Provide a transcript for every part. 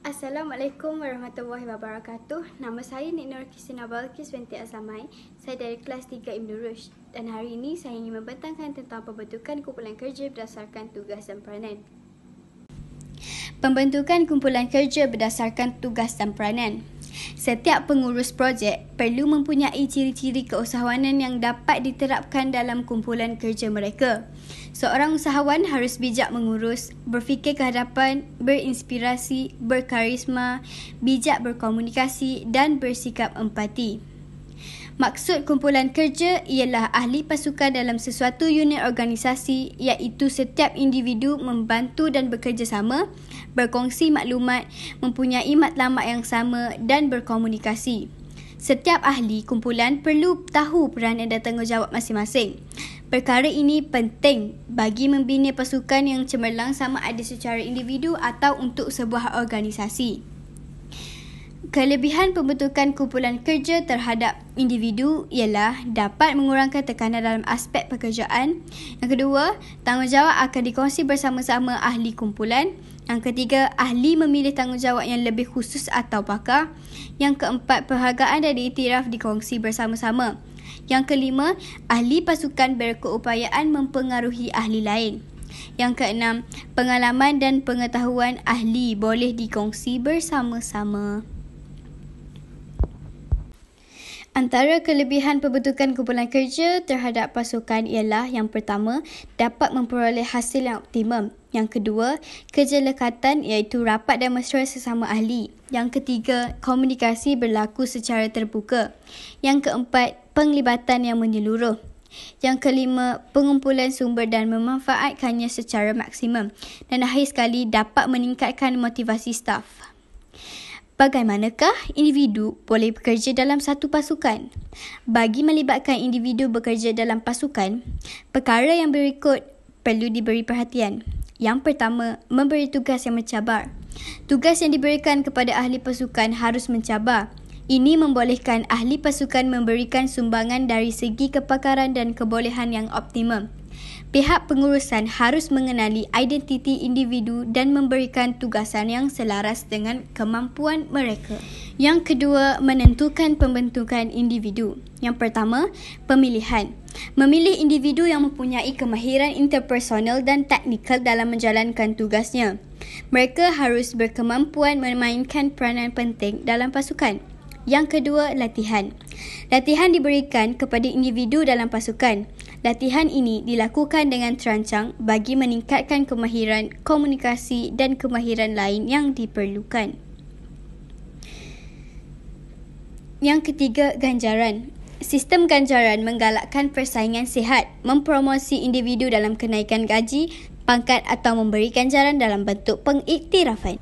Assalamualaikum warahmatullahi wabarakatuh. Nama saya Nik Nur Kristina Balkis binti Azamai. Saya dari kelas 3 Ibn Rushd. Dan hari ini saya ingin membentangkan tentang pembentukan kumpulan kerja berdasarkan tugas dan peranan. Pembentukan kumpulan kerja berdasarkan tugas dan peranan. Setiap pengurus projek perlu mempunyai ciri-ciri keusahawanan yang dapat diterapkan dalam kumpulan kerja mereka. Seorang usahawan harus bijak mengurus, berfikir ke hadapan, berinspirasi, berkarisma, bijak berkomunikasi dan bersikap empati. Maksud kumpulan kerja ialah ahli pasukan dalam sesuatu unit organisasi, iaitu setiap individu membantu dan bekerjasama, berkongsi maklumat, mempunyai matlamat yang sama dan berkomunikasi. Setiap ahli kumpulan perlu tahu peranan dan tanggungjawab masing-masing. Perkara ini penting bagi membina pasukan yang cemerlang sama ada secara individu atau untuk sebuah organisasi. Kelebihan pembentukan kumpulan kerja terhadap individu ialah dapat mengurangkan tekanan dalam aspek pekerjaan. Yang kedua, tanggungjawab akan dikongsi bersama-sama ahli kumpulan. Yang ketiga, ahli memilih tanggungjawab yang lebih khusus atau pakar. Yang keempat, penghargaan dan iktiraf dikongsi bersama-sama. Yang kelima, ahli pasukan berkeupayaan mempengaruhi ahli lain. Yang keenam, pengalaman dan pengetahuan ahli boleh dikongsi bersama-sama. Antara kelebihan pembentukan kumpulan kerja terhadap pasukan ialah yang pertama, dapat memperoleh hasil yang optimum. Yang kedua, kerja lekatan iaitu rapat dan mesra sesama ahli. Yang ketiga, komunikasi berlaku secara terbuka. Yang keempat, penglibatan yang menyeluruh. Yang kelima, pengumpulan sumber dan memanfaatkannya secara maksimum. Dan akhir sekali, dapat meningkatkan motivasi staf. Bagaimanakah individu boleh bekerja dalam satu pasukan? Bagi melibatkan individu bekerja dalam pasukan, perkara yang berikut perlu diberi perhatian. Yang pertama, memberi tugas yang mencabar. Tugas yang diberikan kepada ahli pasukan harus mencabar. Ini membolehkan ahli pasukan memberikan sumbangan dari segi kepakaran dan kebolehan yang optimum. Pihak pengurusan harus mengenali identiti individu dan memberikan tugasan yang selaras dengan kemampuan mereka. Yang kedua, menentukan pembentukan individu. Yang pertama, pemilihan. Memilih individu yang mempunyai kemahiran interpersonal dan teknikal dalam menjalankan tugasnya. Mereka harus berkemampuan memainkan peranan penting dalam pasukan. Yang kedua, latihan. Latihan diberikan kepada individu dalam pasukan. Latihan ini dilakukan dengan terancang bagi meningkatkan kemahiran komunikasi dan kemahiran lain yang diperlukan. Yang ketiga, ganjaran. Sistem ganjaran menggalakkan persaingan sihat, mempromosi individu dalam kenaikan gaji, pangkat atau memberi ganjaran dalam bentuk pengiktirafan.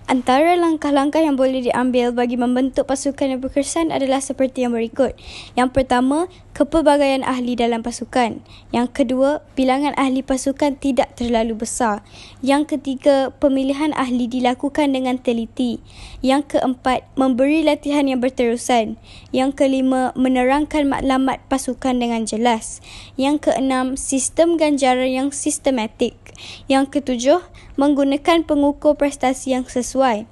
Antara langkah-langkah yang boleh diambil bagi membentuk pasukan yang berkesan adalah seperti yang berikut. Yang pertama, kepelbagaian ahli dalam pasukan. Yang kedua, bilangan ahli pasukan tidak terlalu besar. Yang ketiga, pemilihan ahli dilakukan dengan teliti. Yang keempat, memberi latihan yang berterusan. Yang kelima, menerangkan maklumat pasukan dengan jelas. Yang keenam, sistem ganjaran yang sistematik. Yang ketujuh, menggunakan pengukur prestasi yang sesuai.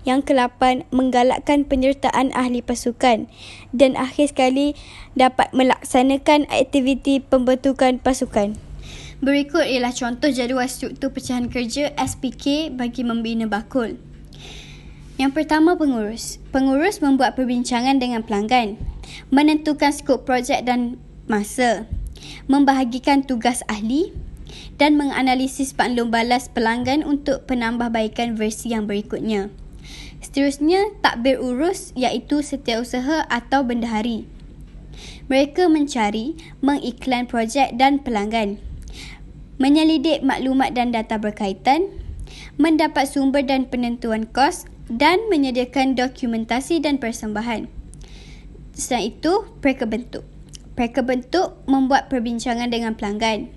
Yang ke-8, menggalakkan penyertaan ahli pasukan. Dan akhir sekali, dapat melaksanakan aktiviti pembentukan pasukan. Berikut ialah contoh jadual struktur pecahan kerja SPK bagi membina bakul. Yang pertama, pengurus. Pengurus membuat perbincangan dengan pelanggan, menentukan skop projek dan masa, membahagikan tugas ahli, dan menganalisis maklum balas pelanggan untuk penambahbaikan versi yang berikutnya. Seterusnya, takbir urus iaitu setiausaha atau bendahari. Mereka mencari, mengiklan projek dan pelanggan, menyelidik maklumat dan data berkaitan, mendapat sumber dan penentuan kos dan menyediakan dokumentasi dan persembahan. Selain itu, pereka bentuk. Pereka bentuk membuat perbincangan dengan pelanggan,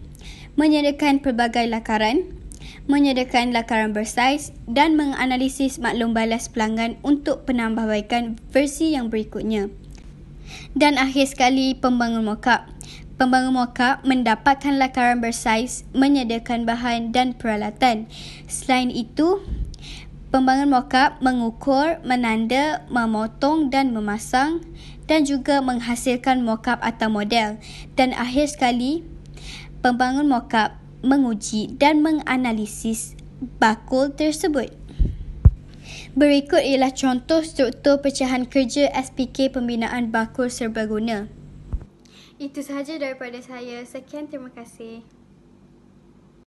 menyediakan pelbagai lakaran, menyediakan lakaran bersaiz dan menganalisis maklum balas pelanggan untuk penambahbaikan versi yang berikutnya. Dan akhir sekali, pembangun mock-up. Pembangun mock-up mendapatkan lakaran bersaiz, menyediakan bahan dan peralatan. Selain itu, Pembangun mockup mengukur, menanda, memotong dan memasang dan juga menghasilkan mockup atau model. Dan akhir sekali, pembangun mockup menguji dan menganalisis bakul tersebut. Berikut ialah contoh struktur pecahan kerja SPK Pembinaan Bakul Serbaguna. Itu sahaja daripada saya. Sekian, terima kasih.